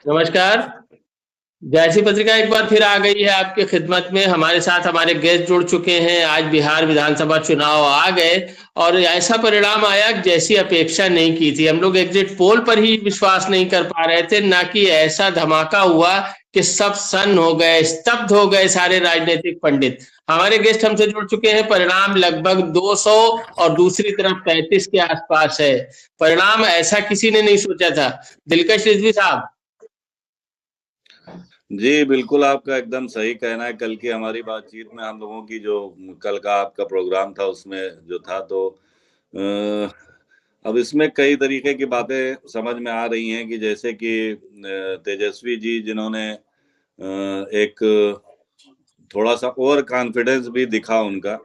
नमस्कार। जैसी पत्रिका एक बार फिर आ गई है आपके खिदमत में। हमारे साथ हमारे गेस्ट जुड़ चुके हैं। आज बिहार विधानसभा चुनाव आ गए और ऐसा परिणाम आया जैसी अपेक्षा नहीं की थी। हम लोग एग्जिट पोल पर ही विश्वास नहीं कर पा रहे थे, ना कि ऐसा धमाका हुआ कि सब सन्न हो गए, स्तब्ध हो गए सारे राजनीतिक पंडित। हमारे गेस्ट हमसे जुड़ चुके हैं। परिणाम लगभग 200 और दूसरी तरफ 35 के आसपास है। परिणाम ऐसा किसी ने नहीं सोचा था। दिलकश रिजवी साहब। जी बिल्कुल, आपका एकदम सही कहना है। कल की हमारी बातचीत में हम लोगों की जो कल का आपका प्रोग्राम था उसमें जो था, तो अब इसमें कई तरीके की बातें समझ में आ रही हैं कि जैसे कि तेजस्वी जी जिन्होंने एक थोड़ा सा ओवर कॉन्फिडेंस भी दिखा उनका,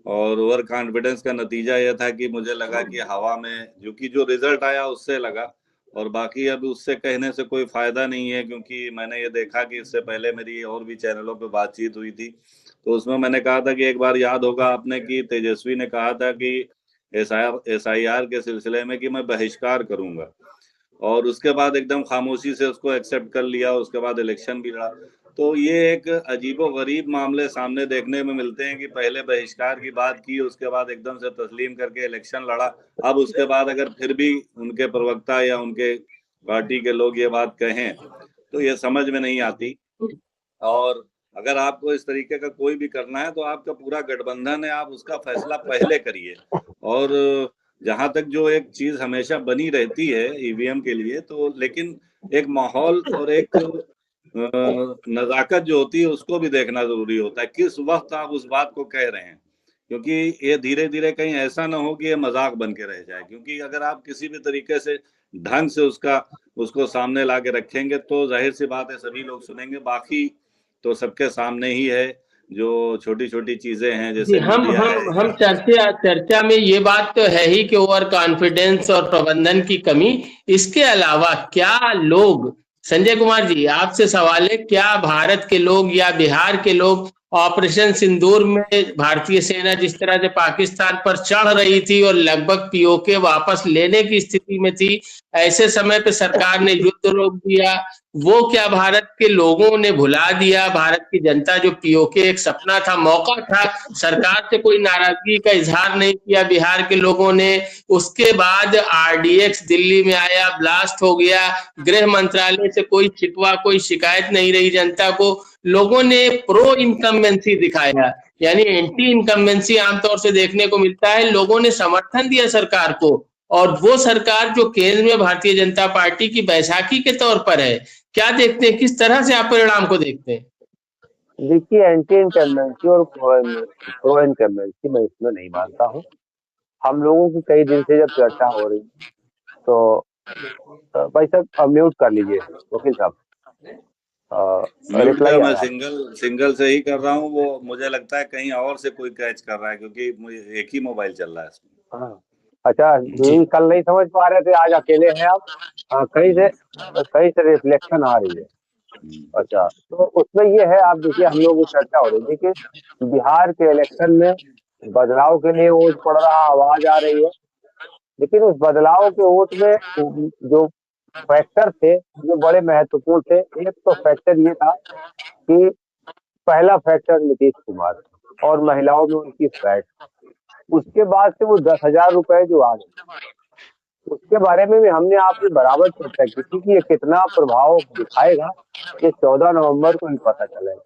और ओवर कॉन्फिडेंस का नतीजा यह था कि मुझे लगा कि हवा में क्योंकि जो रिजल्ट आया उससे लगा, और बाकी अब उससे कहने से कोई फायदा नहीं है, क्योंकि मैंने ये देखा कि इससे पहले मेरी और भी चैनलों पे बातचीत हुई थी, तो उसमें मैंने कहा था कि एक बार याद होगा आपने कि तेजस्वी ने कहा था कि SIR के सिलसिले में कि मैं बहिष्कार करूंगा, और उसके बाद एकदम खामोशी से उसको एक्सेप्ट कर लिया। उसके बाद इलेक्शन भी लड़ा। तो ये एक अजीबोगरीब मामले सामने देखने में मिलते हैं कि पहले बहिष्कार की बात की, उसके बाद एकदम से तस्लीम करके इलेक्शन लड़ा। अब उसके बाद अगर फिर भी उनके प्रवक्ता या उनके पार्टी के लोग ये बात कहें तो ये समझ में नहीं आती। और अगर आपको इस तरीके का कोई भी करना है तो आपका पूरा गठबंधन है, आप उसका फैसला पहले करिए। और जहां तक जो एक चीज हमेशा बनी रहती है ईवीएम के लिए, तो लेकिन एक माहौल और एक नजाकत जो होती है उसको भी देखना जरूरी होता है, किस वक्त आप उस बात को कह रहे हैं, क्योंकि ये धीरे धीरे कहीं ऐसा ना हो कि ये मजाक बन के रह जाए। क्योंकि अगर आप किसी भी तरीके से ढंग से उसको सामने ला के रखेंगे तो जाहिर सी बात है सभी लोग सुनेंगे। बाकी तो सबके सामने ही है जो छोटी छोटी चीजें हैं, जी, जैसे हम मीडिया है। हम हम चर्चा में ये बात तो है ही कि ओवर कॉन्फिडेंस और प्रबंधन की कमी। इसके अलावा क्या लोग, संजय कुमार जी आपसे सवाल है, क्या भारत के लोग या बिहार के लोग ऑपरेशन सिंदूर में भारतीय सेना जिस तरह से पाकिस्तान पर चढ़ रही थी और लगभग पीओके वापस लेने की स्थिति में थी, ऐसे समय पे सरकार ने युद्ध रोक दिया, वो क्या भारत के लोगों ने भुला दिया? भारत की जनता जो पीओके एक सपना था, मौका था, सरकार से कोई नाराजगी का इजहार नहीं किया बिहार के लोगों ने। उसके बाद RDX दिल्ली में आया, ब्लास्ट हो गया, गृह मंत्रालय से कोई शिकवा कोई शिकायत नहीं रही जनता को। लोगों ने प्रो इनकम्बेंसी दिखाया, यानी एंटी इनकम्बेंसी आमतौर से देखने को मिलता है। लोगों ने समर्थन दिया सरकार को, और वो सरकार जो केंद्र में भारतीय जनता पार्टी की बैसाखी के तौर पर है। क्या देखते हैं, किस तरह से आप परिणाम को देखते हैं? देखिए, एंटी इनकम्बेंसी और प्रो इनकम्बेंसी मैं इसमें नहीं मानता हूँ। हम लोगों की कई दिन से जब चर्चा हो रही, तो भाई साहब म्यूट कर लीजिए वकील साहब। म्यूट क्या, रिप्लाई आ मैं रहा है। सिंगल से ही कर रहा हूँ। वो मुझे लगता है कहीं और से कोई कैच कर रहा है, क्योंकि मुझे एक ही मोबाइल चल रहा है इसमें। हाँ, अच्छा, जी, कल नहीं समझ पा रहे थे, आज अकेले हैं आप। कहीं से रिफ्लेक्शन आ रही है। अच्छा, तो उसमें ये है, आप देखिए हम लोग चर्चा हो रही थी कि बिहार के इलेक्शन में बदलाव के लिए वोट पड़ रहा, आवाज आ रही है। लेकिन उस बदलाव के वोट में जो फैक्टर थे जो बड़े महत्वपूर्ण थे, एक तो फैक्टर ये था कि पहला फैक्टर नीतीश कुमार और महिलाओं में उनकी फैट। उसके बाद से वो 10,000 रुपए जो आ गए, उसके बारे में भी हमने आपसे बराबर चर्चा की थी कि ये कितना प्रभाव दिखाएगा, ये 14 नवंबर को ही पता चलेगा।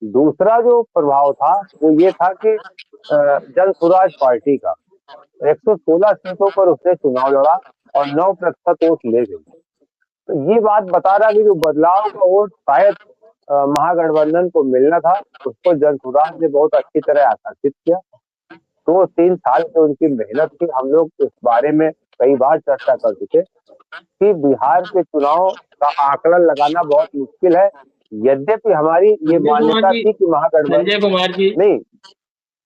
दूसरा जो प्रभाव था वो ये था कि जन स्वराज पार्टी का 116 सीटों पर उसने चुनाव लड़ा और 9% वोट ले गई। तो ये बात बता रहा कि जो बदलाव का वोट शायद महागठबंधन को मिलना था, उसको जन स्वराज ने बहुत अच्छी तरह आकर्षित किया। 2-3 साल से उनकी मेहनत थी। हम लोग इस बारे में कई बार चर्चा कर चुके कि बिहार के चुनाव का आकलन लगाना बहुत मुश्किल है। यद्यपि हमारी ये मान्यता थी कि महागठबंधन, संजय कुमार जी, नहीं,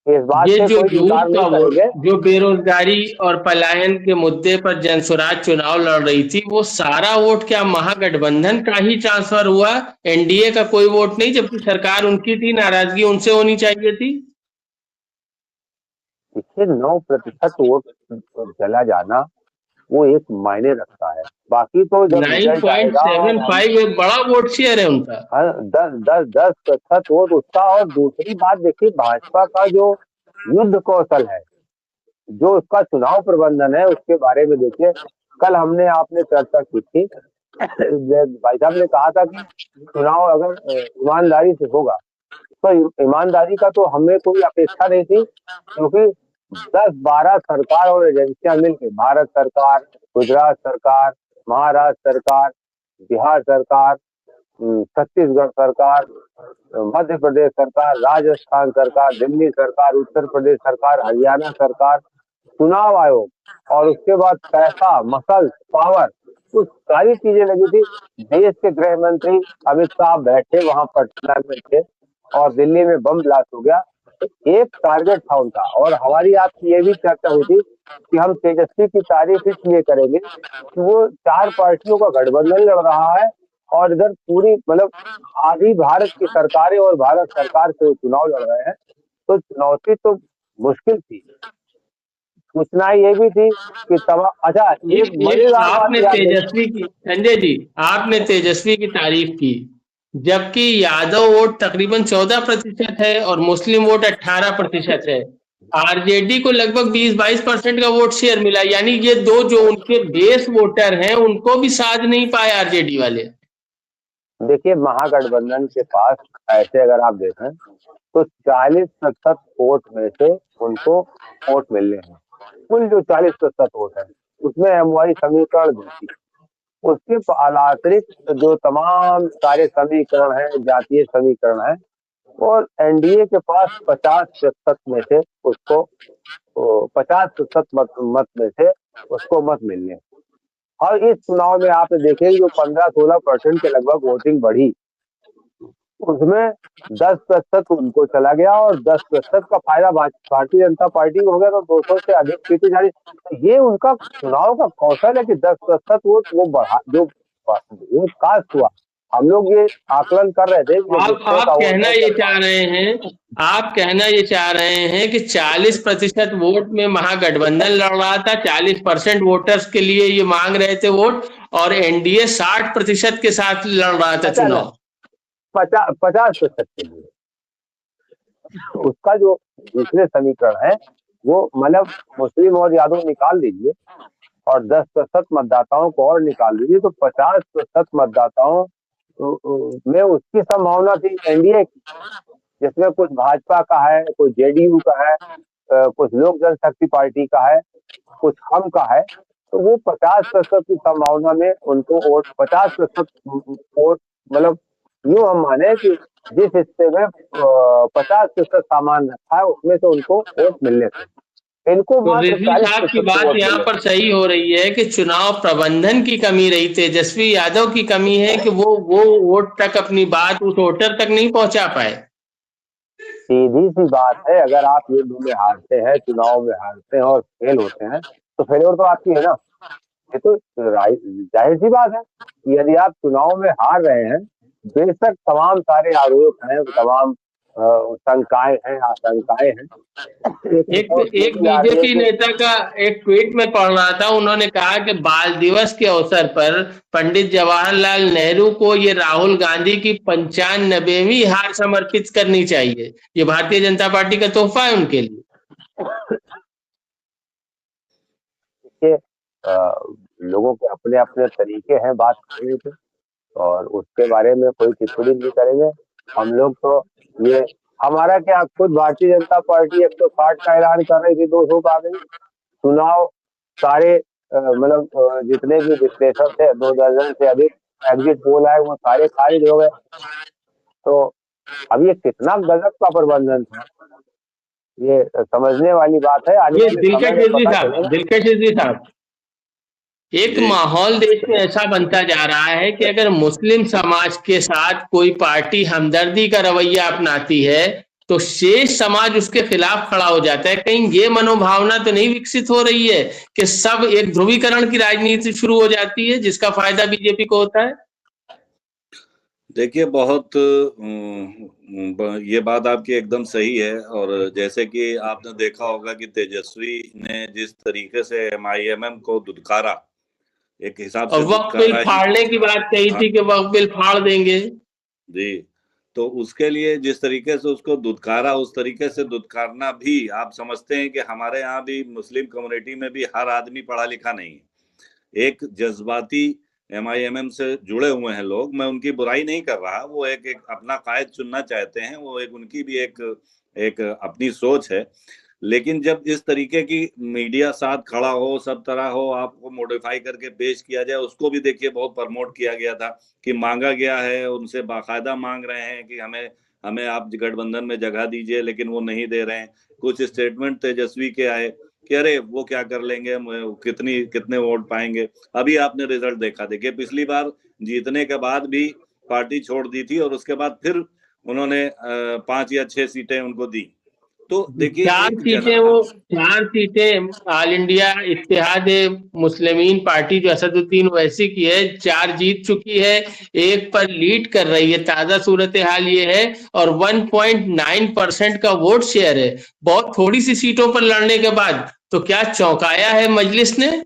इस बात ये से जो कोई यूथ इनकार का नहीं वोट, करेंगे। जो बेरोजगारी और पलायन के मुद्दे पर जनसुराज चुनाव लड़ रही थी, वो सारा वोट क्या महागठबंधन का ही ट्रांसफर हुआ? एनडीए का कोई वोट नहीं, जबकि सरकार उनकी थी, नाराजगी उनसे होनी चाहिए थी। देखिए, 9% वोट चला जाना वो एक मायने रखता है। बाकी तो जब रिजल्ट आएगा और 9.75 एक बड़ा वोट शेयर है उनका। 10% वोट उसका। और दूसरी बात देखिए, भाजपा का जो युद्ध कौशल है, जो उसका चुनाव प्रबंधन है, उसके बारे में देखिए। कल हमने आपने चर्चा की थी, भाई साहब ने कहा था कि चुनाव अगर ईमानदारी से होगा, तो ईमानदारी का तो हमें कोई अपेक्षा नहीं थी, क्योंकि 10-12 सरकार और एजेंसियां मिलकर, भारत सरकार, गुजरात सरकार, महाराष्ट्र सरकार, बिहार सरकार, छत्तीसगढ़ सरकार, मध्य प्रदेश सरकार, राजस्थान सरकार, दिल्ली सरकार, उत्तर प्रदेश सरकार, हरियाणा सरकार, चुनाव आयोग, और उसके बाद पैसा, मसल, पावर, कुछ सारी चीजें लगी थी। देश के गृह मंत्री अमित शाह बैठे वहां पटना में थे और दिल्ली में बम ब्लास्ट हो गया। एक टारगेट था उनका। और हमारी आपकी ये भी चर्चा हुई थी कि हम तेजस्वी की तारीफ इसलिए करेंगे कि वो 4 पार्टियों का गठबंधन लड़ रहा है और इधर पूरी मतलब आधी भारत की सरकारें और भारत सरकार से चुनाव लड़ रहे हैं। तो चुनौती तो मुश्किल थी। सूचना ये भी थी कि अच्छा, एक मजेदार बात आपने तेजस्वी की, संजय जी आपने तेजस्वी की तारीफ की, जबकि यादव वोट तकरीबन 14% है और मुस्लिम वोट 18% है। आरजेडी को लगभग 20-22% का वोट शेयर मिला, यानी ये दो जो उनके बेस वोटर हैं उनको भी साध नहीं पाए आरजेडी वाले। देखिए, महागठबंधन के पास ऐसे अगर आप देखें तो 40% वोट में से उनको वोट मिलने हैं। कुल जो 40% वोट है उसमें हमारी समीकरण देखी, उसके अतिरिक्त जो तमाम सारे समीकरण हैं, जातीय समीकरण है, और एनडीए के पास 50% में से उसको 50% मत में से उसको मत मिलने। और इस चुनाव में आपने देखेंगे जो 15-16% के लगभग वोटिंग बढ़ी, उसमें 10% उनको चला गया और 10% का फायदा भारतीय जनता पार्टी को हो गया। तो 200 से अधिक सीटें जारी। ये उनका चुनाव का कौशल है कि 10% वोट वो बढ़ा, जो वोट कास्ट हुआ। हम लोग ये आकलन कर रहे थे कि आप कहना ये चाह रहे हैं, आप कहना ये चाह रहे हैं कि 40% वोट में महागठबंधन लड़ रहा था, 40% वोटर्स के लिए ये मांग रहे थे वोट, और एनडीए 60% के साथ लड़ रहा था चुनाव। 50% के लिए उसका जो दूसरे समीकरण है वो मतलब मुस्लिम और यादव निकाल दीजिए और 10% मतदाताओं को और निकाल दीजिए, तो 50% मतदाताओं में उसकी संभावना थी एनडीए की, जिसमें कुछ भाजपा का है, कुछ जेडीयू का है, कुछ लोक जनशक्ति पार्टी का है, कुछ हम का है। तो वो 50% की संभावना में उनको वोट, 50% वोट, मतलब यूं हम माने कि जिस हिस्से में 50% सामान रखा है उसमें से उनको वोट मिलने थे। इनको तो रिजवी साहब की बात यहाँ पर सही हो रही है कि चुनाव प्रबंधन की कमी रही, तेजस्वी यादव की कमी है कि वो वोट तक अपनी बात उस वोटर तक नहीं पहुंचा पाए। सीधी सी बात है, अगर आप युद्ध में हारते हैं, चुनाव में हारते हैं और फेल होते हैं तो फेलियर तो आपकी है ना। ये तो जाहिर सी बात है कि यदि आप चुनाव में हार रहे हैं, बेशक तमाम सारे आरोप हैं, तमाम शंकाएं हैं, आशंकाएं हैं। एक बीजेपी नेता का एक ट्वीट में पढ़ रहा था, उन्होंने कहा कि बाल दिवस के अवसर पर पंडित जवाहरलाल नेहरू को ये राहुल गांधी की 95वीं हार समर्पित करनी चाहिए। ये भारतीय जनता पार्टी का तोहफा है उनके लिए। लोगों के अपने अपने तरीके हैं बात करने के, और उसके बारे में कोई टिप्पणी नहीं करेंगे हम लोग। तो ये हमारा क्या, खुद भारतीय जनता पार्टी 160 का ऐलान कर रही थी, 200 का आ गई। चुनाव सारे मतलब जितने भी विश्लेषक थे, 2 दर्जन से अधिक एग्जिट पोल आए, वो सारे खारिज हो गए। तो अब ये कितना गजब का प्रबंधन था, ये समझने वाली बात है। ये दिलकश साहब, एक माहौल देश में ऐसा बनता जा रहा है कि अगर मुस्लिम समाज के साथ कोई पार्टी हमदर्दी का रवैया अपनाती है तो शेष समाज उसके खिलाफ खड़ा हो जाता है। कहीं ये मनोभावना तो नहीं विकसित हो रही है कि सब एक ध्रुवीकरण की राजनीति शुरू हो जाती है जिसका फायदा बीजेपी को होता है? देखिए बहुत ये बात आपकी एकदम सही है। और जैसे कि आपने देखा होगा कि तेजस्वी ने जिस तरीके से MIMM को दुत्कारा, एक हिसाब और से वक्फ बिल दुत्कारा ही। फाड़ने की बात कही हाँ थी कि वक्फ बिल फाड़ देंगे। जी, तो उसके लिए जिस तरीके से उसको दुत्कारा, उस तरीके से दुत्कारना भी आप समझते हैं कि हमारे यहाँ भी मुस्लिम कम्युनिटी में भी हर आदमी पढ़ा लिखा नहीं है। एक जज्बाती MIMM से जुड़े हुए हैं लोग, मैं उनकी बुराई नहीं कर रहा, वो एक अपना कायद चुनना चाहते हैं, वो एक उनकी भी एक अपनी सोच है। लेकिन जब इस तरीके की मीडिया साथ खड़ा हो, सब तरह हो, आपको मॉडिफाई करके पेश किया जाए, उसको भी देखिए बहुत प्रमोट किया गया था कि मांगा गया है, उनसे बाकायदा मांग रहे हैं कि हमें हमें आप गठबंधन में जगह दीजिए, लेकिन वो नहीं दे रहे हैं। कुछ स्टेटमेंट तेजस्वी के आए कि अरे वो क्या कर लेंगे, कितने वोट पाएंगे। अभी आपने रिजल्ट देखा, देखिए पिछली बार जीतने के बाद भी पार्टी छोड़ दी थी और उसके बाद फिर उन्होंने 5 या 6 सीटें उनको दी। तो देखिए चार एक सीटें, वो 4 सीटें ऑल इंडिया इत्तेहाद मुस्लिमीन पार्टी जो असदुद्दीन ओवैसी की है 4 जीत चुकी है, 1 पर लीड कर रही है। ताजा सूरत हाल ये है और 1.9% का वोट शेयर है। बहुत थोड़ी सी सीटों पर लड़ने के बाद तो क्या चौंकाया है मजलिस ने?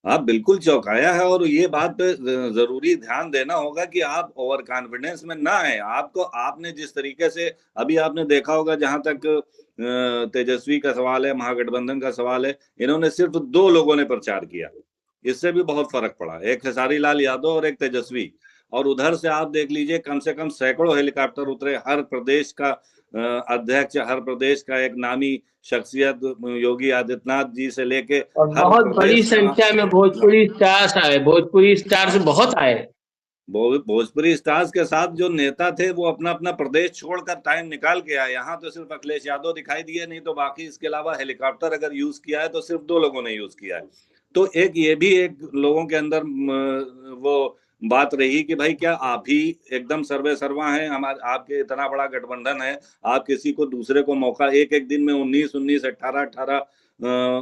हाँ बिल्कुल चौंकाया है। और ये बात पे जरूरी ध्यान देना होगा कि आप ओवर कॉन्फिडेंस में ना आए। आपको आपने जिस तरीके से अभी आपने देखा होगा, जहां तक तेजस्वी का सवाल है, महागठबंधन का सवाल है, इन्होंने सिर्फ 2 लोगों ने प्रचार किया, इससे भी बहुत फर्क पड़ा, एक खेसारी लाल यादव और एक तेजस्वी। और उधर से आप देख लीजिए कम से कम सैकड़ों हेलीकॉप्टर उतरे, हर प्रदेश का अध्यक्ष, हर प्रदेश का एक नामी शख्सियत, योगी आदित्यनाथ जी से लेके और हर बहुत बड़ी प्रदेश का। संख्या में भोजपुरी स्टार्स आए, भोजपुरी स्टार्स बहुत आए। भोजपुरी स्टार्स के साथ जो नेता थे वो अपना अपना प्रदेश छोड़कर टाइम निकाल के आए। यहाँ तो सिर्फ अखिलेश यादव दिखाई दिए, नहीं तो बाकी इसके अलावा हेलीकॉप्टर अगर यूज किया है तो सिर्फ 2 लोगों ने यूज किया है। तो एक ये भी एक लोगों के अंदर वो बात रही कि भाई क्या आप ही एकदम सर्वे सर्वा हैं, हमारे आपके इतना बड़ा गठबंधन है, आप किसी को दूसरे को मौका, एक एक दिन में 19 18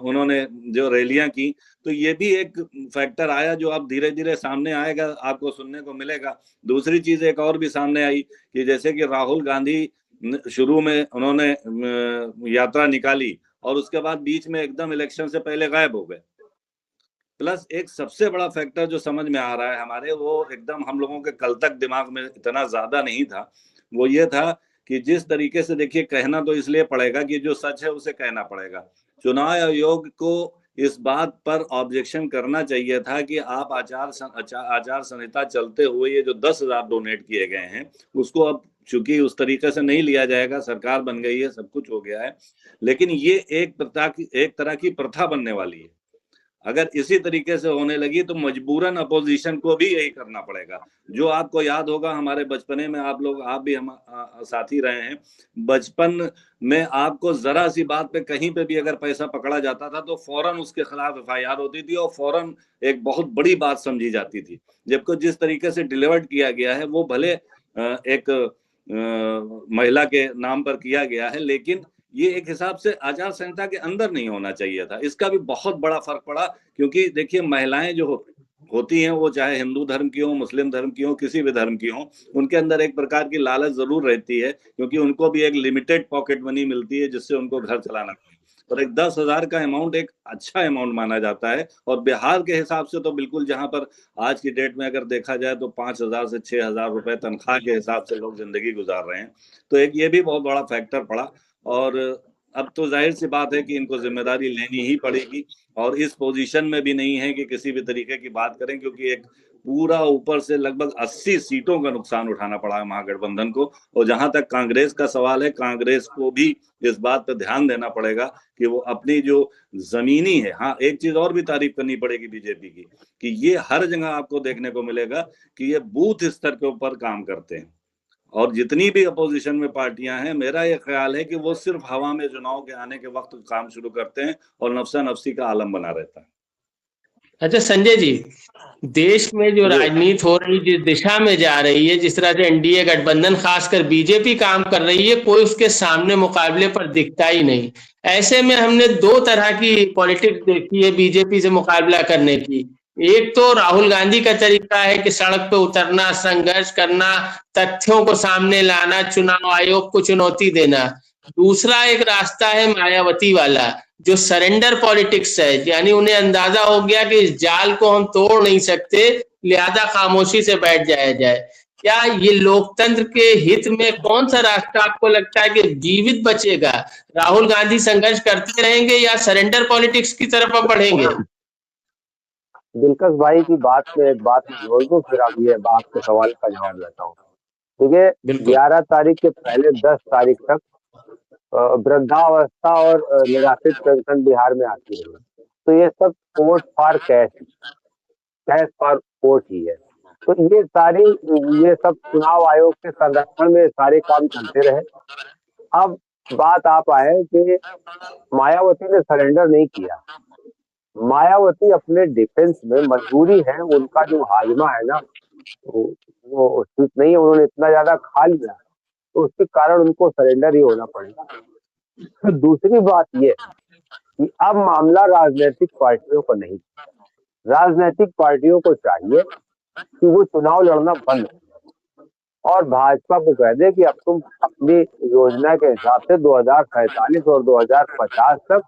उन्होंने जो रैलियां की। तो ये भी एक फैक्टर आया जो अब धीरे धीरे सामने आएगा, आपको सुनने को मिलेगा। दूसरी चीज एक और भी सामने आई कि जैसे कि राहुल गांधी शुरू में उन्होंने यात्रा निकाली और उसके बाद बीच में एकदम इलेक्शन से पहले गायब हो गए। प्लस एक सबसे बड़ा फैक्टर जो समझ में आ रहा है हमारे, वो एकदम हम लोगों के कल तक दिमाग में इतना ज्यादा नहीं था, वो ये था कि जिस तरीके से, देखिए कहना तो इसलिए पड़ेगा कि जो सच है उसे कहना पड़ेगा। चुनाव आयोग को इस बात पर ऑब्जेक्शन करना चाहिए था कि आप आचार संहिता चलते हुए ये जो 10,000 डोनेट किए गए हैं उसको अब चूंकि उस तरीके से नहीं लिया जाएगा, सरकार बन गई है, सब कुछ हो गया है, लेकिन ये एक तरह की प्रथा बनने वाली है। अगर इसी तरीके से होने लगी तो मजबूरन अपोजिशन को भी यही करना पड़ेगा। जो आपको याद होगा हमारे बचपने में, आप भी हम साथी रहे हैं, बचपन में आपको जरा सी बात पे कहीं पे भी अगर पैसा पकड़ा जाता था तो फौरन उसके खिलाफ FIR होती थी और फौरन एक बहुत बड़ी बात समझी जाती थी। जबकि जिस तरीके से डिलीवर्ड किया गया है वो भले एक महिला के नाम पर किया गया है, लेकिन ये एक हिसाब से आचार संहिता के अंदर नहीं होना चाहिए था। इसका भी बहुत बड़ा फर्क पड़ा, क्योंकि देखिए महिलाएं जो होती हैं वो चाहे हिंदू धर्म की हो, मुस्लिम धर्म की हो, किसी भी धर्म की हो, उनके अंदर एक प्रकार की लालच जरूर रहती है, क्योंकि उनको भी एक लिमिटेड पॉकेट मनी मिलती है जिससे उनको घर चलाना है। और एक 10,000 का अमाउंट एक अच्छा अमाउंट माना जाता है। और बिहार के हिसाब से तो बिल्कुल, जहां पर आज की डेट में अगर देखा जाए तो 5,000 से 6,000 रुपए तनख्वाह के हिसाब से लोग जिंदगी गुजार रहे हैं। तो एक ये भी बहुत बड़ा फैक्टर पड़ा। और अब तो जाहिर सी बात है कि इनको जिम्मेदारी लेनी ही पड़ेगी, और इस पोजीशन में भी नहीं है कि किसी भी तरीके की बात करें, क्योंकि एक पूरा ऊपर से लगभग 80 सीटों का नुकसान उठाना पड़ा है महागठबंधन को। और जहां तक कांग्रेस का सवाल है, कांग्रेस को भी इस बात पर ध्यान देना पड़ेगा कि वो अपनी जो जमीनी है, हाँ एक चीज और भी तारीफ करनी पड़ेगी बीजेपी की, कि ये हर जगह आपको देखने को मिलेगा कि ये बूथ स्तर के ऊपर काम करते हैं। और जितनी भी अपोजिशन में पार्टियां हैं, मेरा ये ख्याल है कि वो सिर्फ हवा में चुनाव के आने के वक्त काम शुरू करते हैं और नफसा नफसी का आलम बना रहता है। अच्छा संजय जी, देश में जो राजनीति हो रही, जिस दिशा में जा रही है, जिस तरह से एनडीए गठबंधन खासकर बीजेपी काम कर रही है, कोई उसके सामने मुकाबले पर दिखता ही नहीं। ऐसे में हमने 2 तरह की पॉलिटिक्स देखी है बीजेपी से मुकाबला करने की। एक तो राहुल गांधी का तरीका है कि सड़क पे उतरना, संघर्ष करना, तथ्यों को सामने लाना, चुनाव आयोग को चुनौती देना। दूसरा एक रास्ता है मायावती वाला, जो सरेंडर पॉलिटिक्स है, यानी उन्हें अंदाजा हो गया कि इस जाल को हम तोड़ नहीं सकते, लिहाजा खामोशी से बैठ जाया जाए। क्या ये लोकतंत्र के हित में कौन सा रास्ता आपको लगता है कि जीवित बचेगा? राहुल गांधी संघर्ष करते रहेंगे या सरेंडर पॉलिटिक्स की तरफ अब बढ़ेंगे? दिलकश भाई की बात में एक बात जोड़ दूं, फिर अब ये आपके सवाल का जवाब देता हूँ। देखिए, बिल्कुल। 11 तारीख के पहले 10 तारीख तक वृद्धावस्था और निराश्रित पेंशन बिहार में आती रही, तो ये सब court for cash for court ही है। तो ये सब चुनाव आयोग के संरक्षण में सारे काम चलते रहे। अब बात आप आए कि मायावती ने सरेंडर नहीं किया। मायावती अपने डिफेंस में मजबूरी है, उनका जो हाजमा है ना, वो ठीक नहीं है, उन्होंने इतना ज्यादा खा लिया, तो उसके कारण उनको सरेंडर ही होना पड़ेगा। तो दूसरी बात ये कि अब मामला राजनीतिक पार्टियों को नहीं, राजनीतिक पार्टियों को चाहिए कि वो चुनाव लड़ना बंद और भाजपा को कह दे कि अब तुम अपनी योजना के हिसाब से 2047 और 2050 तक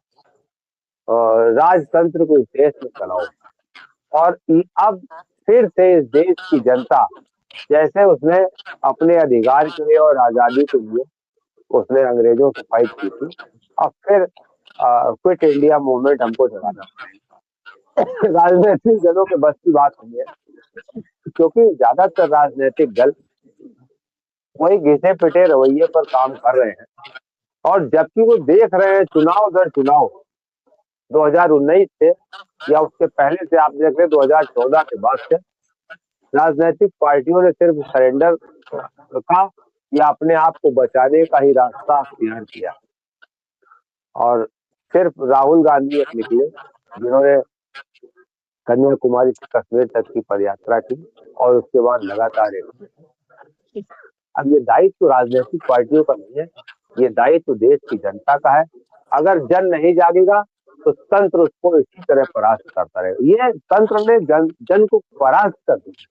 राजतंत्र को इस देश में चलाओ। और अब फिर से इस देश की जनता, जैसे उसने अपने अधिकार के लिए और आजादी के लिए उसने अंग्रेजों से फाइट की थी, अब फिर क्विट इंडिया मूवमेंट हमको चलाना पड़ेगा। राजनीतिक दलों के बस की बात नहीं है, क्योंकि ज्यादातर राजनीतिक दल वही घिसे पिटे रवैये पर काम कर रहे हैं, और जबकि वो देख रहे हैं चुनाव दर चुनाव 2019 से या उसके पहले से, आप देख रहे 2014 के बाद से राजनीतिक पार्टियों ने सिर्फ सरेंडर का या अपने आप को बचाने का ही रास्ता अख्तियार किया। और सिर्फ राहुल गांधी एक निकले जिन्होंने कन्याकुमारी से कश्मीर तक की पदयात्रा की और उसके बाद लगातार अब ये दायित्व राजनीतिक पार्टियों का नहीं है, ये दायित्व देश की जनता का है। अगर जन नहीं जागेगा तो तंत्र उसको इसी तरह परास्त करता रहेगा। ये तंत्र ने जन को परास्त कर दिया।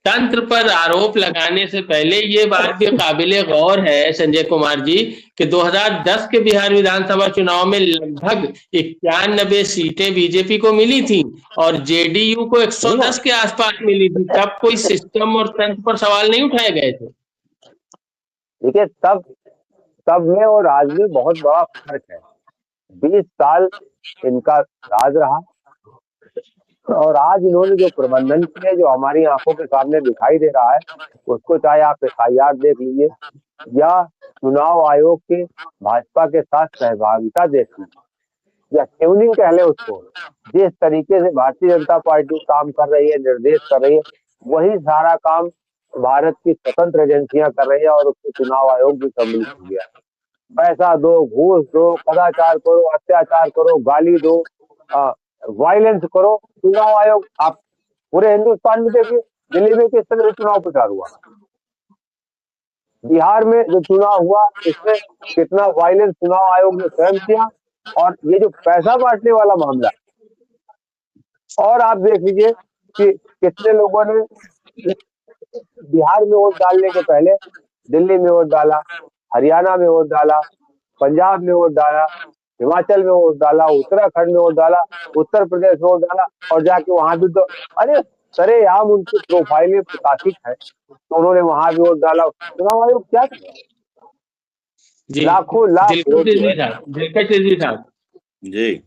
तंत्र पर आरोप लगाने से पहले ये बात भी काबिले गौर है संजय कुमार जी कि 2010 के बिहार विधानसभा चुनाव में लगभग 91 सीटें बीजेपी को मिली थी और जेडीयू को 110 के आसपास मिली थी। तब कोई सिस्टम और तंत्र पर सवाल नहीं उठाए गए थे। देखिए, तब में और आज में बहुत बड़ा फर्क है। 20 साल इनका राज रहा और आज इन्होंने जो प्रबंधन किया, जो हमारी आंखों के सामने दिखाई दे रहा है, उसको चाहे आप FIR देख लीजिए या चुनाव आयोग के भाजपा के साथ सहभागिता देख लीजिए या ट्यूनिंग कह ले उसको, जिस तरीके से भारतीय जनता पार्टी काम कर रही है, निर्देश कर रही है, वही सारा काम भारत की स्वतंत्र एजेंसियां कर रही है और उसमें चुनाव आयोग भी सम्मिलित हो गया। पैसा दो, घूस दो, कदाचार करो, अत्याचार करो, गाली दो, वायलेंस करो, चुनाव आयोग आप पूरे हिंदुस्तान में देखिए, दिल्ली में किस तरह से चुनाव प्रचार हुआ, बिहार में जो चुनाव हुआ इसमें कितना वायलेंस चुनाव आयोग ने स्वयं किया। और ये जो पैसा बांटने वाला मामला, और आप देख लीजिए कि कितने लोगों ने बिहार में वोट डालने के पहले दिल्ली में वोट डाला, हरियाणा में वोट डाला, पंजाब में वोट डाला, हिमाचल में वोट डाला, उत्तराखंड में वोट डाला, उत्तर प्रदेश में वोट डाला, और जाके वहां भी तो अरे सरेआम उनकी प्रोफाइलें प्रकाशित है, तो उन्होंने वहां भी वोट डाला। चुनाव आयोग क्या किया? लाखों लाख जी,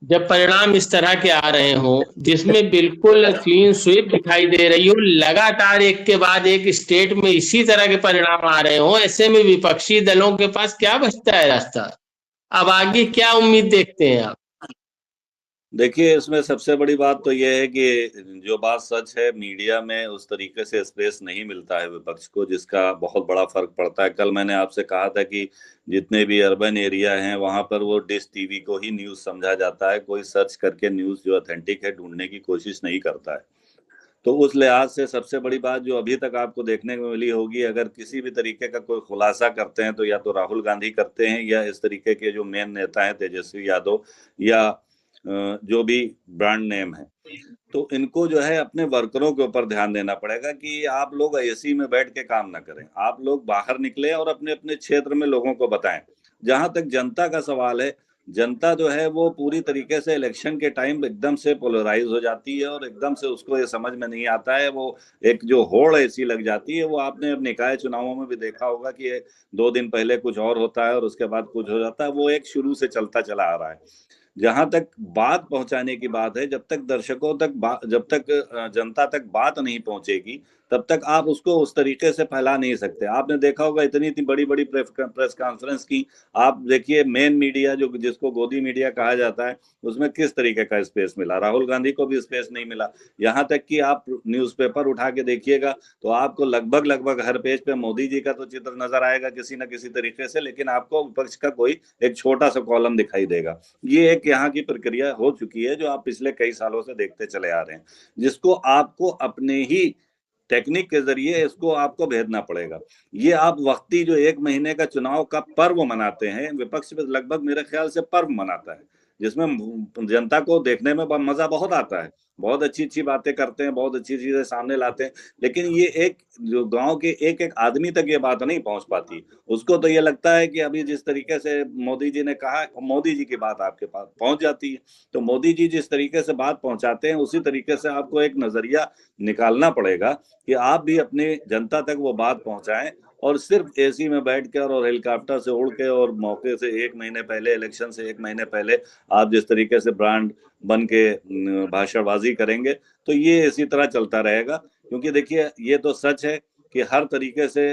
जब परिणाम इस तरह के आ रहे हों जिसमें बिल्कुल क्लीन स्वीप दिखाई दे रही हो, लगातार एक के बाद एक स्टेट में इसी तरह के परिणाम आ रहे हों, ऐसे में विपक्षी दलों के पास क्या बचता है रास्ता? अब आगे क्या उम्मीद देखते हैं आप? देखिए, इसमें सबसे बड़ी बात तो यह है कि जो बात सच है, मीडिया में उस तरीके से स्पेस नहीं मिलता है विपक्ष को, जिसका बहुत बड़ा फर्क पड़ता है। कल मैंने आपसे कहा था कि जितने भी अर्बन एरिया हैं वहां पर वो डिश टीवी को ही न्यूज समझा जाता है, कोई सर्च करके न्यूज जो ऑथेंटिक है ढूंढने की कोशिश नहीं करता है। तो उस लिहाज से सबसे बड़ी बात जो अभी तक आपको देखने को मिली होगी, अगर किसी भी तरीके का कोई खुलासा करते हैं तो या तो राहुल गांधी करते हैं या इस तरीके के जो मेन नेता हैं तेजस्वी यादव या जो भी ब्रांड नेम है, तो इनको जो है अपने वर्करों के ऊपर ध्यान देना पड़ेगा कि आप लोग एसी में बैठ के काम ना करें, आप लोग बाहर निकले और अपने अपने क्षेत्र में लोगों को बताएं। जहां तक जनता का सवाल है, जनता जो है वो पूरी तरीके से इलेक्शन के टाइम एकदम से पोलराइज हो जाती है और एकदम से उसको ये समझ में नहीं आता है, वो एक जो होड़ ऐसी लग जाती है। वो आपने अब निकाय चुनावों में भी देखा होगा कि ये 2 दिन पहले कुछ और होता है और उसके बाद कुछ हो जाता है, वो एक शुरू से चलता चला आ रहा है। जहां तक बात पहुंचाने की बात है, जब तक दर्शकों तक जब तक जनता तक बात नहीं पहुंचेगी, तब तक आप उसको उस तरीके से फैला नहीं सकते। आपने देखा होगा इतनी इतनी बड़ी बड़ी प्रेस कॉन्फ्रेंस की, आप देखिए मेन मीडिया जो जिसको गोदी मीडिया कहा जाता है, उसमें किस तरीके का स्पेस मिला। राहुल गांधी को भी स्पेस नहीं मिला। यहाँ तक कि आप न्यूज़पेपर उठा के देखिएगा तो आपको लगभग लगभग हर पेज पे मोदी जी का तो चित्र नजर आएगा किसी न किसी तरीके से, लेकिन आपको विपक्ष का कोई एक छोटा सा कॉलम दिखाई देगा। ये एक यहाँ की प्रक्रिया हो चुकी है जो आप पिछले कई सालों से देखते चले आ रहे हैं, जिसको आपको अपने ही टेक्निक के जरिए इसको आपको भेदना पड़ेगा। ये आप वक्ती जो 1 महीने का चुनाव का पर्व मनाते हैं, विपक्ष में लगभग मेरे ख्याल से पर्व मनाता है, जिसमें जनता को देखने में मजा बहुत आता है, बहुत अच्छी अच्छी बातें करते हैं, बहुत अच्छी चीजें सामने लाते हैं, लेकिन ये एक जो गांव के एक एक आदमी तक ये बात नहीं पहुंच पाती। उसको तो ये लगता है कि अभी जिस तरीके से मोदी जी ने कहा, मोदी जी की बात आपके पास पहुंच जाती है, तो मोदी जी जिस तरीके से बात पहुंचाते हैं उसी तरीके से आपको एक नजरिया निकालना पड़ेगा कि आप भी अपनी जनता तक वो बात पहुंचाएं, और सिर्फ एसी में बैठ कर और हेलीकॉप्टर से उड़ के और मौके से 1 महीने पहले, इलेक्शन से 1 महीने पहले आप जिस तरीके से ब्रांड बन के भाषणबाजी करेंगे, तो ये इसी तरह चलता रहेगा। क्योंकि देखिए ये तो सच है कि हर तरीके से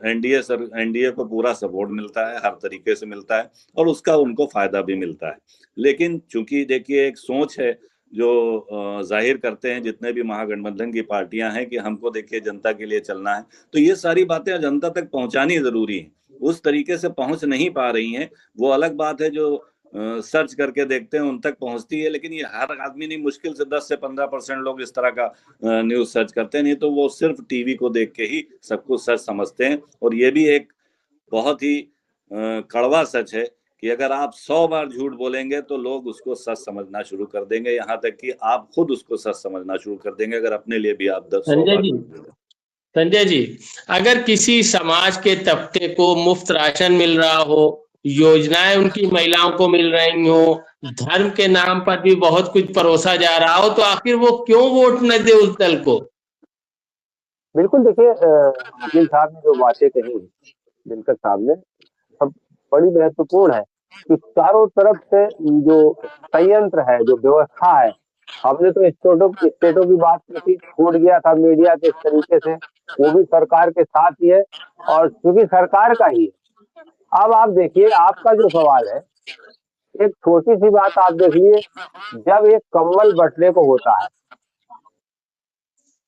एनडीए को पूरा सपोर्ट मिलता है, हर तरीके से मिलता है और उसका उनको फायदा भी मिलता है। लेकिन चूंकि देखिए एक सोच है जो जाहिर करते हैं जितने भी महागठबंधन की पार्टियां हैं कि हमको देखिए जनता के लिए चलना है, तो ये सारी बातें जनता तक पहुंचानी जरूरी है। उस तरीके से पहुंच नहीं पा रही हैं, वो अलग बात है। जो सर्च करके देखते हैं उन तक पहुंचती है, लेकिन ये हर आदमी नहीं, मुश्किल से 10 से 15% लोग इस तरह का न्यूज सर्च करते हैं, नहीं तो वो सिर्फ टीवी को देख के ही सब कुछ सच समझते हैं। और ये भी एक बहुत ही कड़वा सच है कि अगर आप 100 बार झूठ बोलेंगे तो लोग उसको सच समझना शुरू कर देंगे, यहाँ तक कि आप खुद उसको सच समझना शुरू कर देंगे अगर अपने लिए भी आप 100 बार झूठ बोलेंगे। संजय जी, अगर किसी समाज के तबके को मुफ्त राशन मिल रहा हो, योजनाएं उनकी महिलाओं को मिल रही हो, धर्म के नाम पर भी बहुत कुछ परोसा जा रहा हो, तो आखिर वो क्यों वोट न दे उस दल को? बिल्कुल, देखिए वकील साहब ने जो बातें कही दिनकर साहब ने, सब बड़ी महत्वपूर्ण है कि चारों तरफ से जो संयंत्र है, जो व्यवस्था है, हमने तो स्टेटों की बात की थी, छूट गया था मीडिया के इस तरीके से, वो भी सरकार के साथ ही है और क्योंकि सरकार का ही है। अब आप देखिए, आपका जो सवाल है, एक छोटी सी बात आप देखिए, जब एक कंबल बंटने को होता है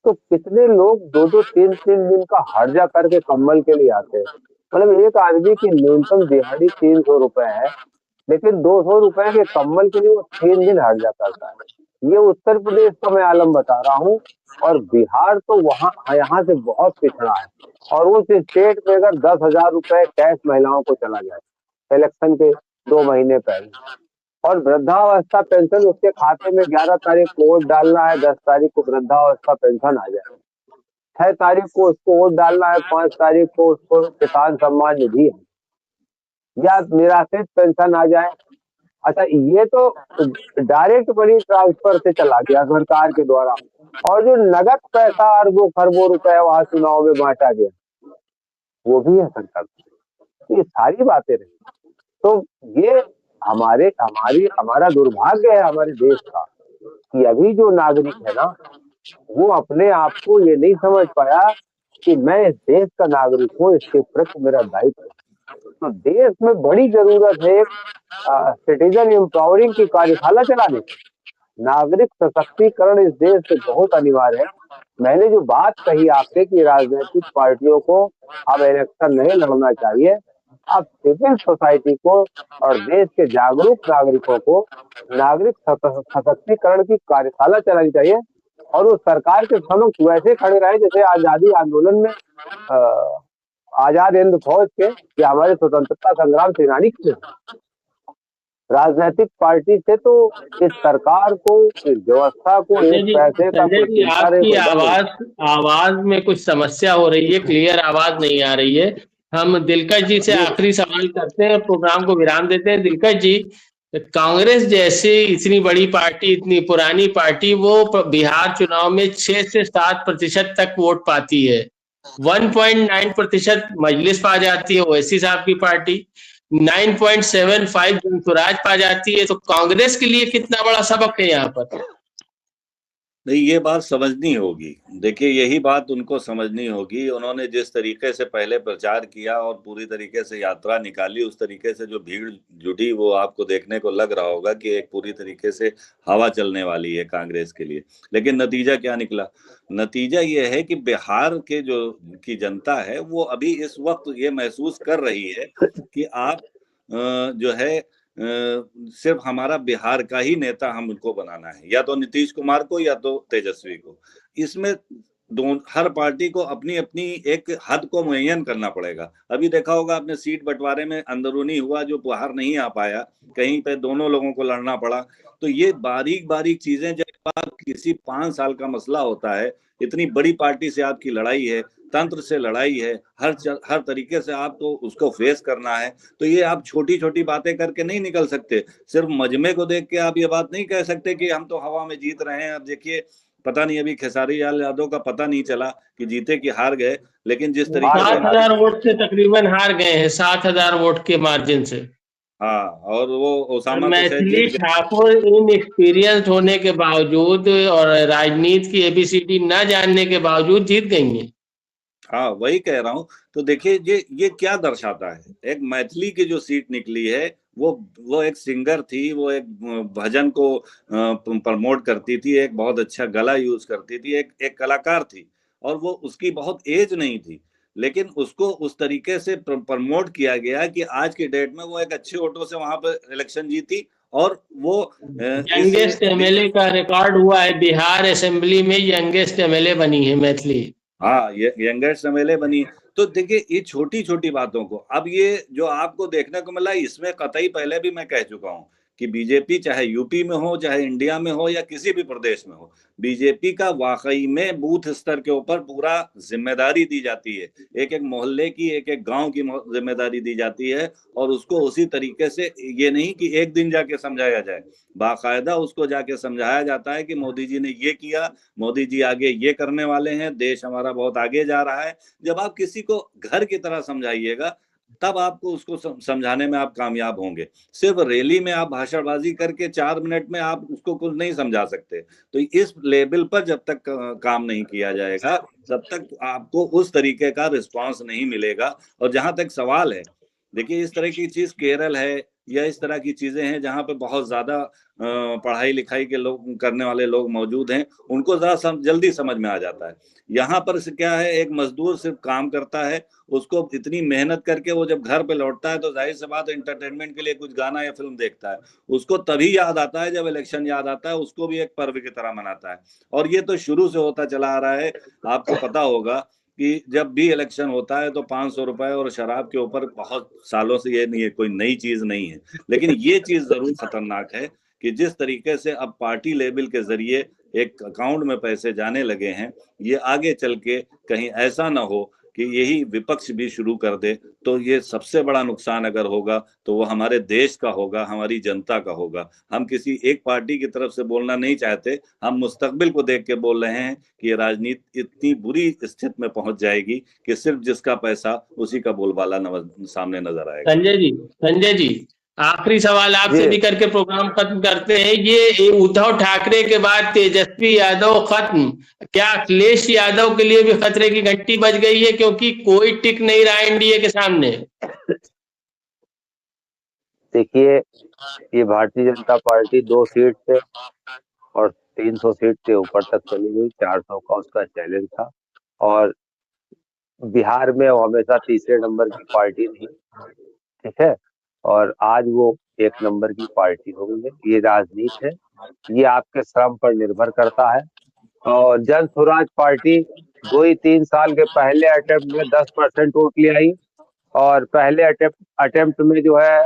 तो कितने लोग 2-2, 3-3 दिन का हर्जा करके कंबल के लिए आते हैं। मतलब एक आदमी की न्यूनतम दिहाड़ी 300 रुपए है, लेकिन 200 रुपए के कंबल के लिए वो 3 दिन हर्जा करता है। ये उत्तर प्रदेश का मैं आलम बता रहा हूँ, और बिहार तो यहाँ से बहुत पिछड़ा है। और उस स्टेट में अगर 10,000 रुपए कैश महिलाओं को चला जाए इलेक्शन के 2 महीने पहले, और वृद्धावस्था पेंशन उसके खाते में 11 तारीख को वोट डालना है, 10 तारीख को वृद्धावस्था पेंशन आ जाए, 6 तारीख को उसको वोट डालना है, 5 तारीख को उसको किसान सम्मान निधि है या निराश्रित पेंशन आ जाए। अच्छा, ये तो डायरेक्ट मनी ट्रांसफर से चला गया सरकार के द्वारा, और जो नगद पैसा अरबों खरबों रुपए वहां चुनाव में बांटा गया, वो भी है सरकार। ये सारी बातें रही, तो ये हमारा दुर्भाग्य है हमारे देश का कि अभी जो नागरिक है ना, वो अपने आप को ये नहीं समझ पाया कि मैं इस देश का नागरिक हूँ, इसके प्रति मेरा दायित्व है। तो देश में बड़ी जरूरत है सिटीजन एम्पावरिंग की कार्यशाला चलाने की। नागरिक सशक्तिकरण इस देश से बहुत अनिवार्य है। मैंने जो बात कही आपसे कि राजनीतिक पार्टियों को अब इलेक्शन नहीं लड़ना चाहिए, अब सिविल सोसाइटी को और देश के जागरूक नागरिकों को नागरिक सशक्तिकरण की कार्यशाला चलानी चाहिए, और वो सरकार के समक्ष वैसे खड़े रहे जैसे आजादी आंदोलन में आजाद हिंद फौज के या हमारे स्वतंत्रता संग्राम सेनानी खड़े। राजनीतिक पार्टी से तो इस सरकार को, इस व्यवस्था को संजय एक जी, पैसे का संजय कोई जी, चिंता नहीं, आपकी कोई डर नहीं। आवाज में कुछ समस्या हो रही है, क्लियर आवाज नहीं आ रही है। हम दिलकश जी से ये आखिरी सवाल करते हैं, प्रोग्राम को विराम देते हैं। दिलकश जी, कांग्रेस जैसी इतनी बड़ी पार्टी, इतनी पुरानी पार्टी, वो बिहार चुनाव में 6 से 7% तक वोट पाती है। 1.9% मजलिस पा जाती है ओवैसी साहब की पार्टी, 9.75 स्वराज पा जाती है। तो कांग्रेस के लिए कितना बड़ा सबक है यहाँ पर? नहीं, ये बात समझनी होगी। देखिए, यही बात उनको समझनी होगी। उन्होंने जिस तरीके से पहले प्रचार किया और पूरी तरीके से यात्रा निकाली, उस तरीके से जो भीड़ जुटी, वो आपको देखने को लग रहा होगा कि एक पूरी तरीके से हवा चलने वाली है कांग्रेस के लिए। लेकिन नतीजा क्या निकला? नतीजा ये है कि बिहार के की जनता है, वो अभी इस वक्त ये महसूस कर रही है कि आप जो है सिर्फ हमारा बिहार का ही नेता हमको बनाना है, या तो नीतीश कुमार को या तो तेजस्वी को। इसमें हर पार्टी को अपनी अपनी एक हद को मुय्यन करना पड़ेगा। अभी देखा होगा आपने, सीट बंटवारे में अंदरूनी हुआ, जो बाहर नहीं आ पाया, कहीं पे दोनों लोगों को लड़ना पड़ा। तो ये बारीक बारीक चीजें, जब आप किसी 5 साल का मसला होता है, इतनी बड़ी पार्टी से आपकी लड़ाई है, तंत्र से लड़ाई है, हर तरीके से आपको उसको फेस करना है, तो ये आप छोटी छोटी बातें करके नहीं निकल सकते। सिर्फ मजमे को देख के आप ये बात नहीं कह सकते कि हम तो हवा में जीत रहे हैं। अब देखिए, पता नहीं, अभी खेसारी लाल यादव का पता नहीं चला कि जीते कि हार गए, लेकिन जिस तरीके से 7,000 वोट से तकरीबन हार गए हैं, 7,000 वोट के मार्जिन से। हाँ, और वो और ओसामा तो शायद मैथिली जीत गए। ठाकुर इन एक्सपीरियंस होने के बावजूद और राजनीति की एबीसीडी न जानने के बावजूद जीत गई हैं। हाँ, वही कह रहा हूँ। तो देखिए, ये क्या दर्शाता है? एक मैथिली की जो सीट निकली है, वो एक सिंगर थी, वो एक भजन को प्रमोट करती थी, एक बहुत अच्छा गला यूज करती थी, एक कलाकार थी, और वो उसकी बहुत एज नहीं थी, लेकिन उसको उस तरीके से प्रमोट किया गया कि आज की डेट में वो एक अच्छे वोटों से वहां पर इलेक्शन जीती। और वो इस यंगेस्ट एमएलए का रिकॉर्ड हुआ है, बिहार असेंबली में यंगेस्ट एमएलए बनी है मैथिली। हाँ, ये यंगेस्ट एमएलए बनी। तो देखिए, ये छोटी छोटी बातों को, अब ये जो आपको देखने को मिला, इसमें कतई पहले भी मैं कह चुका हूं कि बीजेपी चाहे यूपी में हो, चाहे इंडिया में हो, या किसी भी प्रदेश में हो, बीजेपी का वाकई में बूथ स्तर के ऊपर पूरा जिम्मेदारी दी जाती है। एक एक मोहल्ले की, एक एक गांव की जिम्मेदारी दी जाती है, और उसको उसी तरीके से, ये नहीं कि एक दिन जाके समझाया जाए, बाकायदा उसको जाके समझाया जाता है कि मोदी जी ने ये किया, मोदी जी आगे ये करने वाले हैं, देश हमारा बहुत आगे जा रहा है। जब आप किसी को घर की तरह समझाइएगा, तब आपको उसको समझाने में आप कामयाब होंगे। सिर्फ रैली में आप भाषणबाजी करके 4 मिनट में आप उसको कुछ नहीं समझा सकते। तो इस लेवल पर जब तक काम नहीं किया जाएगा, तब तक आपको उस तरीके का रिस्पांस नहीं मिलेगा। और जहां तक सवाल है, देखिए, इस तरह की चीज केरल है, या इस तरह की चीजें हैं जहां पे बहुत ज्यादा पढ़ाई लिखाई के लोग करने वाले लोग मौजूद हैं, उनको ज्यादा जल्दी समझ में आ जाता है। यहाँ पर से क्या है, एक मजदूर सिर्फ काम करता है, उसको इतनी मेहनत करके वो जब घर पे लौटता है, तो जाहिर सी बात, एंटरटेनमेंट के लिए कुछ गाना या फिल्म देखता है। उसको तभी याद आता है जब इलेक्शन याद आता है, उसको भी एक पर्व की तरह मनाता है। और ये तो शुरू से होता चला आ रहा है। आपको पता होगा कि जब भी इलेक्शन होता है, तो 500 रुपए और शराब के ऊपर बहुत सालों से, ये नहीं है, कोई नई चीज नहीं है, लेकिन ये चीज जरूर खतरनाक है कि जिस तरीके से अब पार्टी लेवल के जरिए एक अकाउंट में पैसे जाने लगे हैं, ये आगे चल के कहीं ऐसा ना हो कि यही विपक्ष भी शुरू कर दे। तो ये सबसे बड़ा नुकसान अगर होगा, तो वो हमारे देश का होगा, हमारी जनता का होगा। हम किसी एक पार्टी की तरफ से बोलना नहीं चाहते, हम मुस्तकबिल को देख के बोल रहे हैं कि ये राजनीति इतनी बुरी स्थिति में पहुंच जाएगी कि सिर्फ जिसका पैसा, उसी का बोलबाला सामने नजर आएगा। संजय जी, आखिरी सवाल आपसे भी करके प्रोग्राम खत्म करते हैं। ये उद्धव ठाकरे के बाद तेजस्वी यादव खत्म, क्या अखिलेश यादव के लिए भी खतरे की घंटी बज गई है, क्योंकि कोई टिक नहीं रहा एनडीए के सामने? देखिए, ये भारतीय जनता पार्टी 2 सीट से और 300 सीट से ऊपर तक चली गई, 400 का उसका चैलेंज था। और बिहार में वो हमेशा तीसरे नंबर की पार्टी रही, ठीक है, और आज वो 1 नंबर की पार्टी हो गई है। ये राजनीति है, ये आपके श्रम पर निर्भर करता है। और जन स्वराज पार्टी 2 ही 3 साल के पहले अटेम्प्ट में 10% वोट ले आई, और पहले अटेम्प्ट में जो है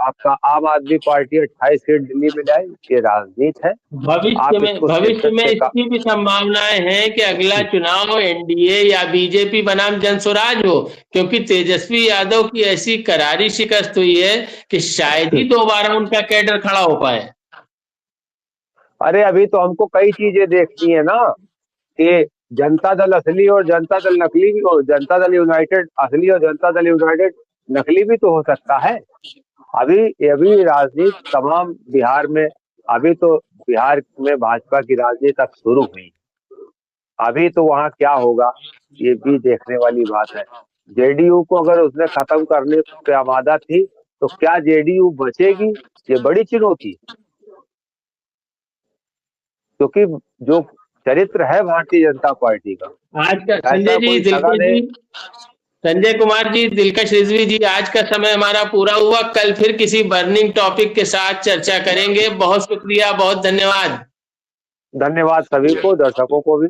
आपका आम आदमी पार्टी 28 सीट दिल्ली में लाए, ये राजनीति है। भविष्य में इसको भविष्य में शीर्षक से इसकी भी संभावनाएं हैं कि अगला चुनाव एनडीए या बीजेपी बनाम जनसुराज हो, क्योंकि तेजस्वी यादव की ऐसी करारी शिकस्त हुई है कि शायद ही दोबारा उनका कैडर खड़ा हो पाए। अरे अभी तो हमको कई चीजें देखनी है ना, कि जनता दल असली और जनता दल नकली भी हो, जनता दल यूनाइटेड असली और जनता दल यूनाइटेड नकली भी तो हो सकता है। अभी राजनीति तमाम बिहार में, अभी तो बिहार में भाजपा की राजनीति अब शुरू हुई, अभी तो वहाँ क्या होगा ये भी देखने वाली बात है। जेडीयू को अगर उसने खत्म करने पे आमादा थी तो क्या जेडीयू बचेगी, ये बड़ी चुनौती, क्योंकि जो चरित्र है भारतीय जनता पार्टी का। आज का ऐसा कोई सगा नहीं। संजय कुमार जी, दिलकश रिजवी जी, आज का समय हमारा पूरा हुआ। कल फिर किसी बर्निंग टॉपिक के साथ चर्चा करेंगे। बहुत शुक्रिया, बहुत धन्यवाद। धन्यवाद सभी को, दर्शकों को भी।